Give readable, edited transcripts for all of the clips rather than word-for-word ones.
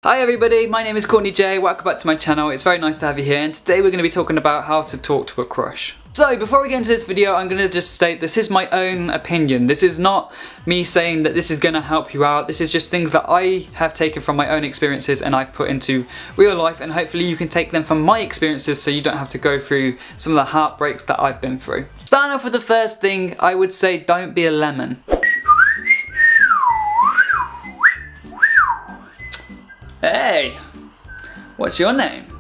Hi everybody, my name is Courtney-Jai, welcome back to my channel. It's very nice to have you here, and today we're going to be talking about how to talk to a crush. So before we get into this video, I'm going to just state this is my own opinion. This is not me saying that this is going to help you out. This is just things that I have taken from my own experiences and I've put into real life, and hopefully you can take them from my experiences so you don't have to go through some of the heartbreaks that I've been through. Starting off with the first thing, I would say don't be a lemon. Hey, what's your name?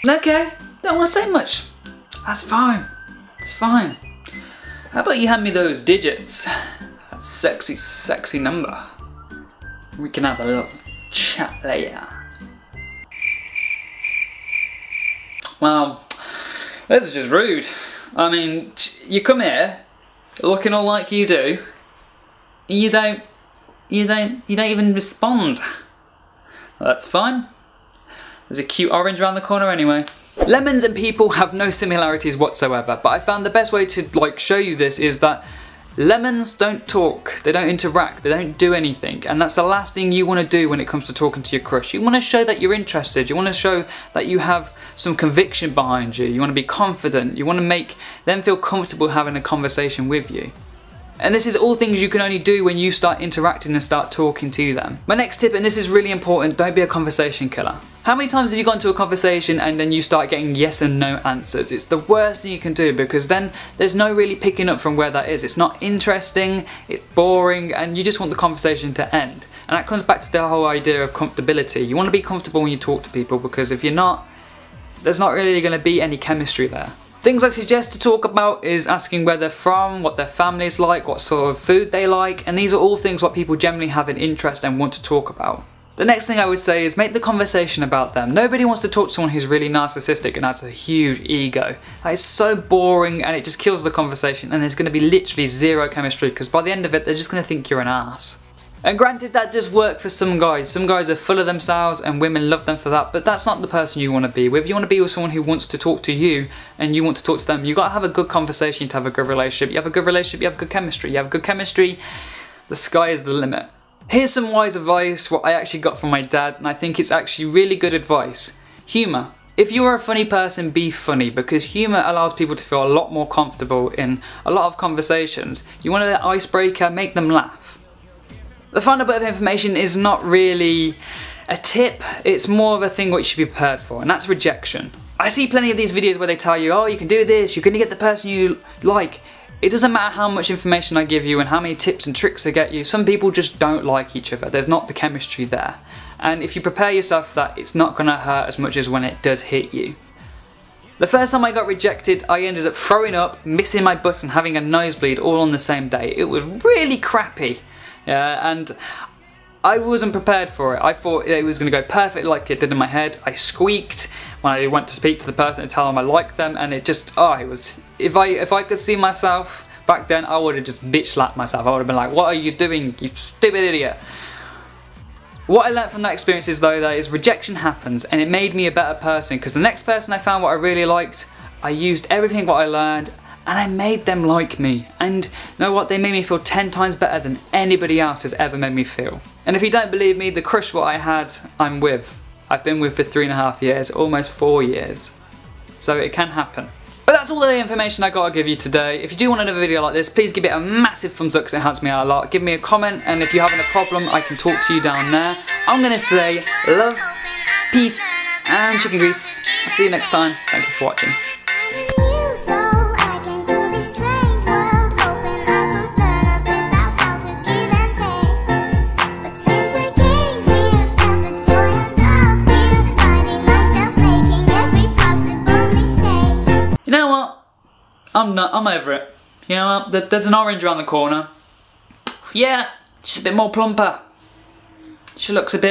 Okay, don't want to say much. That's fine, it's fine. How about you hand me those digits? That sexy, sexy number. We can have a little chat later. Well, this is just rude. I mean, you come here, looking all like you do, and you don't even respond. Well, that's fine. There's a cute orange around the corner anyway. Lemons and people have no similarities whatsoever, but I found the best way to show you this is that lemons don't talk, they don't interact, they don't do anything, and that's the last thing you want to do when it comes to talking to your crush. You want to show that you're interested, you want to show that you have some conviction behind you, you want to be confident, you want to make them feel comfortable having a conversation with you. And this is all things you can only do when you start interacting and start talking to them. My next tip, and this is really important, don't be a conversation killer. How many times have you gone to a conversation and then you start getting yes and no answers? It's the worst thing you can do, because then there's no really picking up from where that is. It's not interesting, it's boring, and you just want the conversation to end. And that comes back to the whole idea of comfortability. You want to be comfortable when you talk to people, because if you're not, there's not really going to be any chemistry there. Things I suggest to talk about is asking where they're from, what their family's like, what sort of food they like, and these are all things what people generally have an interest and want to talk about. The next thing I would say is make the conversation about them. Nobody wants to talk to someone who's really narcissistic and has a huge ego. That is so boring and it just kills the conversation, and there's going to be literally zero chemistry, because by the end of it they're just going to think you're an ass. And granted, that does work for some guys. Some guys are full of themselves and women love them for that, but that's not the person you want to be with. You want to be with someone who wants to talk to you and you want to talk to them. You've got to have a good conversation to have a good relationship. You have a good relationship, you have good chemistry. You have good chemistry, the sky is the limit. Here's some wise advice, what I actually got from my dad, and I think it's actually really good advice. Humour. If you are a funny person, be funny, because humour allows people to feel a lot more comfortable in a lot of conversations. You want an icebreaker, make them laugh. The final bit of information is not really a tip, it's more of a thing what you should be prepared for, and that's rejection. I see plenty of these videos where they tell you, oh, you can do this, you're going to get the person you like. It doesn't matter how much information I give you and how many tips and tricks I get you, some people just don't like each other, there's not the chemistry there. And if you prepare yourself for that, it's not going to hurt as much as when it does hit you. The first time I got rejected, I ended up throwing up, missing my bus and having a nosebleed all on the same day. It was really crappy. And I wasn't prepared for it. I thought it was going to go perfect like it did in my head. I squeaked when I went to speak to the person and tell them I liked them, and it just, it was, if I could see myself back then, I would have just bitch slapped myself. I would have been like, what are you doing, you stupid idiot. What I learned from that experience is though, that is rejection happens, and it made me a better person, because the next person I found what I really liked, I used everything what I learned and I made them like me, and you know what, they made me feel 10 times better than anybody else has ever made me feel. And if you don't believe me, the crush what I had, I've been with for 3.5 years, almost 4 years. So it can happen. But that's all the information I got to give you today. If you do want another video like this, please give it a massive thumbs up because it helps me out a lot. Give me a comment, and if you're having a problem, I can talk to you down there. I'm going to say love, peace, and chicken grease. I'll see you next time. Thank you for watching. You know what? I'm over it. You know what? There's an orange around the corner. Yeah, she's a bit more plumper. She looks like